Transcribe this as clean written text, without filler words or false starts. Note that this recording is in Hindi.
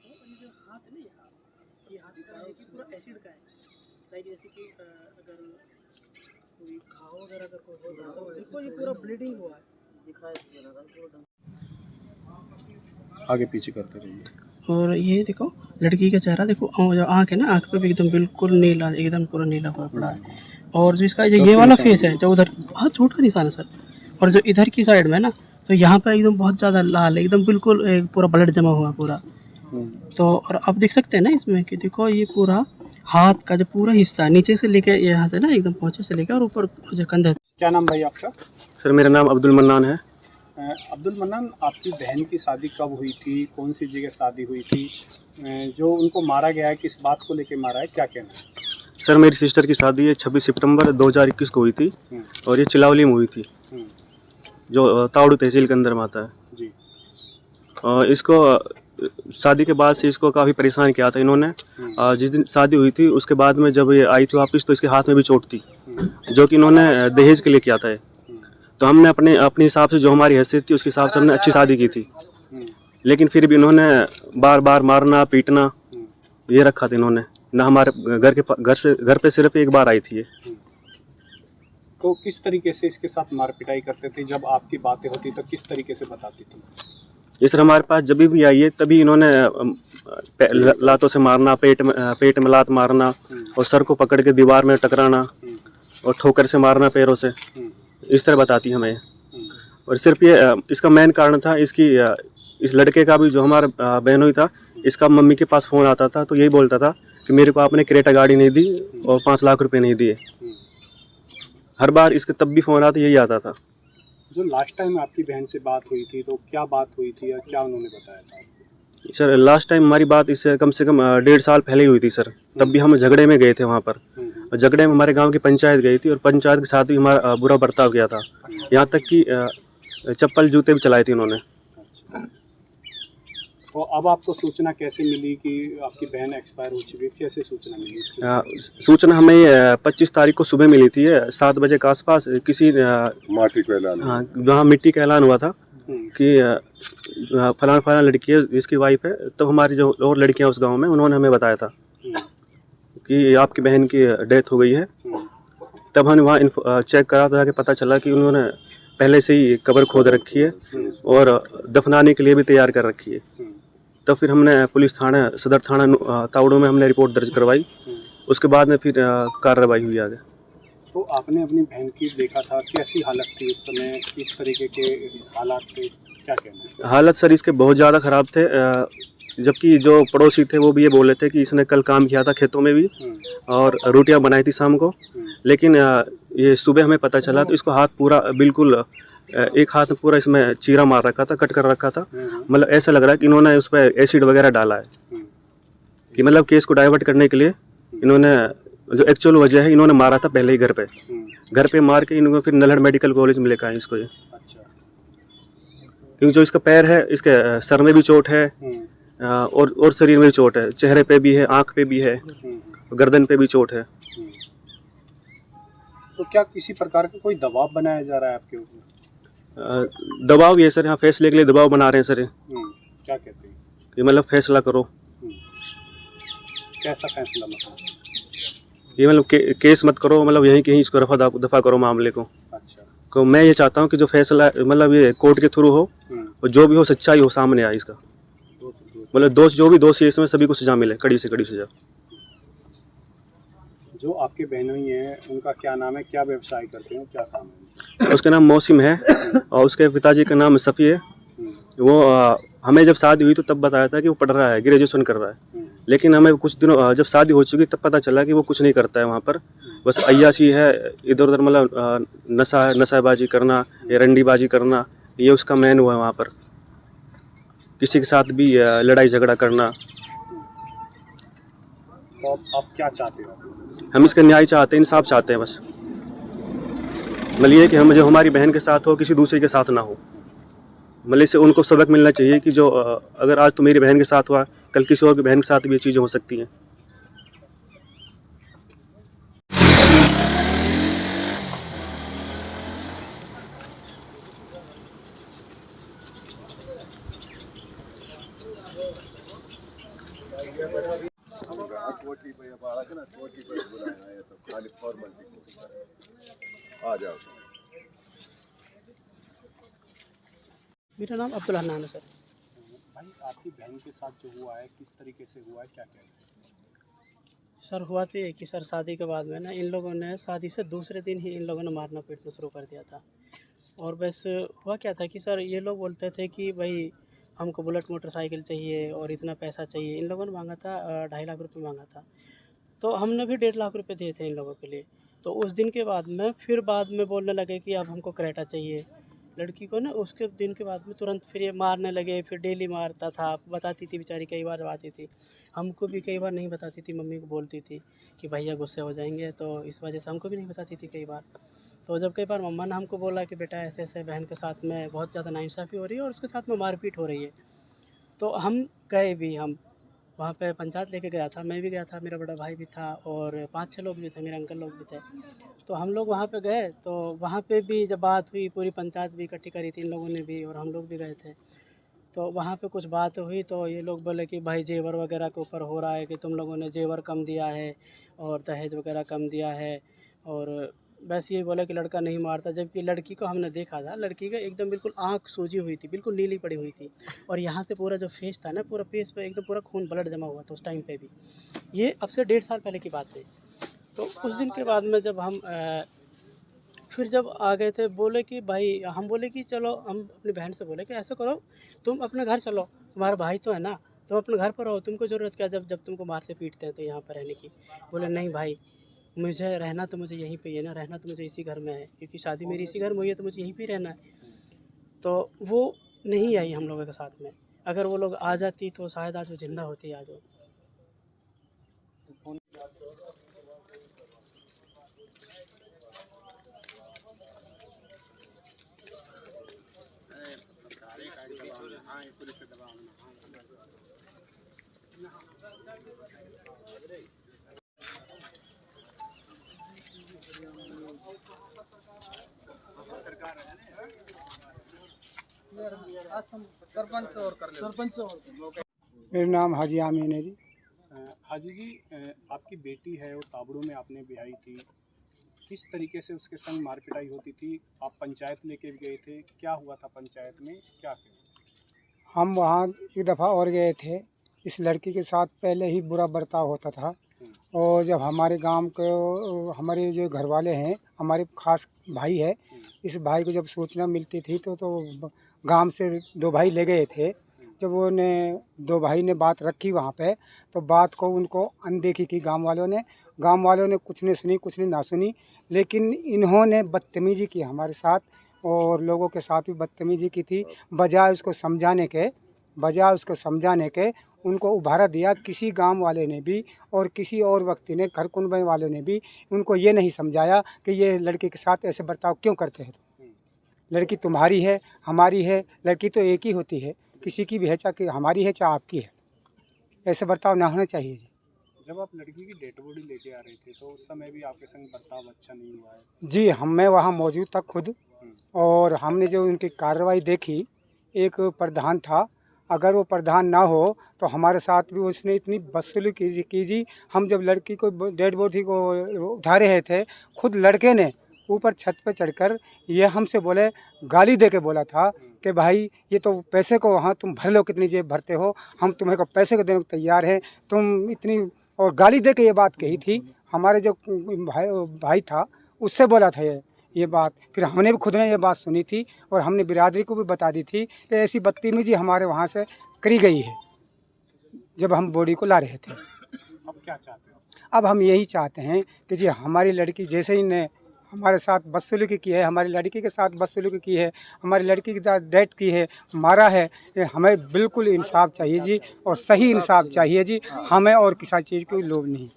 ये जो हाथ है ना, ये हाथ का है कि पूरा एसिड का है। लाइक जैसे कि अगर कोई घाव वगैरह अगर कोई होता तो देखो ये पूरा ब्लीडिंग हुआ है। आगे पीछे करते रहिए। और ये देखो लड़की का चेहरा देखो, जो आँख है ना, आँख पे भी एकदम बिल्कुल नीला, एकदम पूरा नीला हुआ पड़ा है। और जो इसका जो ये वाला फेस है, जो उधर बहुत चोट का निशान है सर, और जो इधर की साइड में ना, तो यहाँ पे एकदम बहुत ज़्यादा लाल, एकदम बिल्कुल पूरा ब्लड जमा हुआ पूरा। तो और आप देख सकते हैं ना इसमें कि देखो ये पूरा हाथ का जो पूरा हिस्सा नीचे से लेके यहाँ से ना एकदम पहुँचे से लेकर और ऊपर जो कंधे। क्या नाम भाई आपका? सर मेरा नाम अब्दुल मन्नान है। अब्दुल मन्नान, आपकी बहन की शादी कब हुई थी, कौन सी जगह शादी हुई थी, जो उनको मारा गया है किस बात को लेकर मारा है, क्या कहना है? सर मेरी सिस्टर की शादी है 26 सितंबर 2021 को हुई थी और ये चिलावली में हुई थी, जो तावड़ू तहसील के अंदर में आता है जी। इसको शादी के बाद से इसको काफ़ी परेशान किया था इन्होंने। जिस दिन शादी हुई थी उसके बाद में जब ये आई थी वापस तो इसके हाथ में भी चोट थी, जो कि इन्होंने दहेज के लिए किया था। तो हमने अपने हिसाब से जो हमारी हैसियत थी उसके हिसाब से हमने अच्छी शादी की थी, लेकिन फिर भी इन्होंने बार बार मारना पीटना ये रखा था इन्होंने। ना हमारे घर पे सिर्फ एक बार आई थी ये। तो किस तरीके से इसके साथ मार पिटाई करते थे? जब आपकी बातें होती तो किस तरीके से बताती थी? ये सर हमारे पास जब भी आई है तभी इन्होंने लातों से मारना, पेट में लात मारना और सर को पकड़ के दीवार में टकराना और ठोकर से मारना पैरों से, इस तरह बताती हमें। और सिर्फ ये इसका मेन कारण था इस लड़के का भी, जो हमारा बहनोई था, इसका मम्मी के पास फ़ोन आता था तो यही बोलता था कि मेरे को आपने क्रेटा गाड़ी नहीं दी और 5 लाख रुपए नहीं दिए। हर बार इसके तब भी फ़ोन आता यही आता था। जो लास्ट टाइम आपकी बहन से बात हुई थी तो क्या बात हुई थी या क्या उन्होंने बताया था? सर लास्ट टाइम हमारी बात इससे कम से कम 1.5 साल पहले ही हुई थी सर। तब भी हम झगड़े में गए थे वहाँ पर, और झगड़े में हमारे गांव की पंचायत गई थी और पंचायत के साथ भी हमारा बुरा बर्ताव किया था। यहाँ तक कि चप्पल जूते भी चलाए थे उन्होंने। तो अब आपको सूचना कैसे मिली कि आपकी बहन एक्सपायर हो चुकी है? कैसे सूचना मिली? सूचना हमें 25 तारीख को सुबह मिली थी 7 बजे के आसपास। किसी माटी का ऐलान, हाँ वहाँ मिट्टी का ऐलान हुआ था कि फलाना लड़की है, इसकी वाइफ है। तब हमारी जो और लड़कियाँ उस गांव में, उन्होंने हमें बताया था कि आपकी बहन की डेथ हो गई है। तब हमने वहाँ चेक करा था कि पता चला कि उन्होंने पहले से ही कब्र खोद रखी है और दफनाने के लिए भी तैयार कर रखी है। तब फिर हमने पुलिस थाना, सदर थाना तावड़ू में हमने रिपोर्ट दर्ज करवाई। उसके बाद में फिर कार्रवाई हुई आगे। तो आपने अपनी बहन की देखा था, कैसी हालत थी उस समय, किस तरीके के हालात थे, क्या कहना है? हालत सर इसके बहुत ज़्यादा ख़राब थे, जबकि जो पड़ोसी थे वो भी ये बोले थे कि इसने कल काम किया था खेतों में भी और रोटियां बनाई थी शाम को। लेकिन ये सुबह हमें पता चला तो इसको हाथ पूरा बिल्कुल, एक हाथ में पूरा इसमें चीरा मार रखा था, कट कर रखा था। मतलब ऐसा लग रहा है कि इन्होंने उस पर एसिड वगैरह डाला है, कि मतलब केस को डाइवर्ट करने के लिए इन्होंने, जो एक्चुअल वजह है, इन्होंने मारा था पहले ही घर पे मार के इनको फिर नलहड़ मेडिकल कॉलेज में लेकर आए इसको ये। क्योंकि जो इसका पैर है, इसके सर में भी चोट है और शरीर में भी चोट है, चेहरे पे भी है, आँख पे भी है, गर्दन पे भी चोट है। तो क्या किसी प्रकार का कोई दबाव बनाया जा रहा है आपके ऊपर? दबाव ये सर, यहाँ फैसले के लिए दबाव बना रहे हैं सर। क्या कहते हैं? ये मतलब फैसला करो। कैसा फैसला? मतलब ये मतलब केस मत करो, मतलब यहीं कहीं इसको दफा करो मामले को। अच्छा। तो मैं ये चाहता हूँ कि जो फैसला मतलब ये कोर्ट के थ्रू हो और जो भी हो सच्चाई हो सामने आए इसका। मतलब जो भी दोषी है इसमें सभी को सजा मिले, कड़ी से कड़ी सजा। जो आपके बहनोई हैं उनका क्या नाम है, क्या व्यवसाय करते हैं, क्या काम है? उसका नाम मौसिम है और उसके पिताजी का नाम सफ़ी है। वो हमें जब शादी हुई तो तब बताया था कि वो पढ़ रहा है, ग्रेजुएशन कर रहा है। लेकिन हमें कुछ दिनों जब शादी हो चुकी तब पता चला कि वो कुछ नहीं करता है वहाँ पर, बस अय्याशी है, इधर उधर मतलब नशाबाजी करना या रंडीबाजी करना, ये उसका मेन हुआ है वहाँ पर। किसी के साथ भी लड़ाई झगड़ा करना। तो आप क्या चाहते हो? हम इसका न्याय चाहते हैं, इंसाफ चाहते हैं बस। मतलब ये कि हम जो हमारी बहन के साथ हो किसी दूसरे के साथ ना हो। मतलब इससे उनको सबक मिलना चाहिए कि जो अगर आज तो मेरी बहन के साथ हुआ, कल किसी और की बहन के साथ भी ये चीज़ें हो सकती हैं। कोटी पे बालक ना कोटी पे बुलाया है तो खाली फॉर्मेलिटी आ जाओ। मेरा नाम अब्दुल हन्नान है सर। भाई आपकी बहन के साथ जो हुआ है किस तरीके से हुआ है, क्या कहते हैं? सर हुआ तो ये कि सर शादी के बाद में ना इन लोगों ने शादी से दूसरे दिन ही इन लोगों ने मारना पीटना शुरू कर दिया था। और बस हुआ क्या था कि सर ये लोग बोलते थे कि भाई हमको बुलेट मोटरसाइकिल चाहिए और इतना पैसा चाहिए। इन लोगों ने मांगा था 2.5 लाख रुपए मांगा था। तो हमने भी 1.5 लाख रुपए दिए थे इन लोगों के लिए। तो उस दिन के बाद में फिर बाद में बोलने लगे कि अब हमको क्रेटा चाहिए लड़की को ना। उसके दिन के बाद में तुरंत फिर ये मारने लगे। फिर डेली मारता था, बताती थी बेचारी, कई बार आती थी हमको भी, कई बार नहीं बताती थी, मम्मी को बोलती थी कि भैया गुस्से हो जाएंगे, तो इस वजह से हमको भी नहीं बताती थी कई बार। तो जब कई बार मम्मा ने हमको बोला कि बेटा ऐसे ऐसे बहन के साथ में बहुत ज़्यादा नाइंसाफ़ी हो रही है और उसके साथ में मारपीट हो रही है, तो हम गए भी। हम वहाँ पे पंचायत लेके गया था, मैं भी गया था, मेरा बड़ा भाई भी था और 5-6 लोग भी थे, मेरे अंकल लोग भी थे। तो हम लोग वहाँ पे गए, तो वहाँ पे भी जब बात हुई, पूरी पंचायत भी इकट्ठी करी थी इन लोगों ने भी और हम लोग भी गए थे। तो वहाँ पे कुछ बात हुई तो ये लोग बोले कि भाई जेवर वगैरह के ऊपर हो रहा है कि तुम लोगों ने जेवर कम दिया है और दहेज वगैरह कम दिया है। और बस ये बोला कि लड़का नहीं मारता, जबकि लड़की को हमने देखा था, लड़की का एकदम बिल्कुल आँख सूजी हुई थी, बिल्कुल नीली पड़ी हुई थी और यहाँ से पूरा जो फेस था ना, पूरा फेस पे एकदम पूरा खून ब्लड जमा हुआ था उस टाइम पे भी। ये अब से 1.5 साल पहले की बात है। तो उस दिन के बाद में जब हम फिर जब आ गए थे, बोले कि भाई, हम बोले कि चलो, हम अपनी बहन से बोले कि ऐसा करो, तुम अपने घर चलो, तुम्हारा भाई तो है ना, तुम अपने घर पर रहो, तुमको ज़रूरत क्या जब तुमको मारते पीटते हैं तो यहाँ पर रहने की। बोले नहीं भाई, मुझे रहना तो मुझे यहीं पे ही है ना, रहना तो मुझे इसी घर में है, क्योंकि शादी मेरी इसी घर में हुई है, तो मुझे यहीं पे रहना है। तो वो नहीं आई हम लोगों के साथ में। अगर वो लोग आ जाती तो शायद आज वो ज़िंदा होती आज वो। मेरा नाम हाजी आमीन है जी। हाजी जी, आपकी बेटी है वो ताबड़ू में आपने ब्याही थी, किस तरीके से उसके संग मार पिटाई होती थी? आप पंचायत लेके गए थे, क्या हुआ था पंचायत में, क्या किया? हम वहाँ एक दफ़ा और गए थे। इस लड़की के साथ पहले ही बुरा बर्ताव होता था और जब हमारे गांव को, हमारे जो घर वाले हैं, हमारे खास भाई है, इस भाई को जब सूचना मिलती थी तो गांव से 2 भाई ले गए थे। जब उन्हें 2 भाई ने बात रखी वहाँ पे, तो बात को उनको अनदेखी की गांव वालों ने। गांव वालों ने कुछ ने सुनी, कुछ ने ना सुनी, लेकिन इन्होंने बदतमीज़ी की हमारे साथ और लोगों के साथ भी बदतमीज़ी की थी। बजाय उसको समझाने के उनको उभारा दिया। किसी गांव वाले ने भी और किसी और व्यक्ति ने, घर कुनबे वालों ने भी उनको ये नहीं समझाया कि ये लड़के के साथ ऐसे बर्ताव क्यों करते हैं। लड़की तुम्हारी है, हमारी है, लड़की तो एक ही होती है, किसी की भी है, चाहे हमारी है चाहे आपकी है। ऐसे बर्ताव ना होना चाहिए जी। जब आप लड़की की डेड बॉडी लेके आ रहे थे तो उस समय भी आपके संग बर्ताव अच्छा नहीं हुआ है? जी, मैं वहाँ मौजूद था खुद और हमने जो उनकी कार्रवाई देखी, एक प्रधान था, अगर वो प्रधान ना हो तो हमारे साथ भी उसने इतनी बदसलूकी की जी। हम जब लड़की को, डेड बॉडी को उठा रहे थे, खुद लड़के ने ऊपर छत पे चढ़कर ये हमसे बोले, गाली दे के बोला था कि भाई ये तो पैसे को वहाँ तुम भर लो, कितनी जेब भरते हो, हम तुम्हें को पैसे को देने को तैयार हैं, तुम इतनी, और गाली दे के ये बात कही थी। हमारे जो भाई था उससे बोला था ये बात। फिर हमने भी खुद ने ये बात सुनी थी और हमने बिरादरी को भी बता दी थी कि ऐसी बदतमीजी हमारे वहाँ से करी गई है जब हम बॉडी को ला रहे थे। अब क्या चाहते हो? अब हम यही चाहते हैं कि जी हमारी लड़की जैसे ही ने हमारे साथ बदसलूकी की है, हमारी लड़की के साथ बदसलूकी की है, हमारी लड़की के साथ डेथ की है, मारा है, हमें बिल्कुल इंसाफ चाहिए जी और सही इंसाफ चाहिए जी। हमें और किसी चीज़ की लोभ नहीं।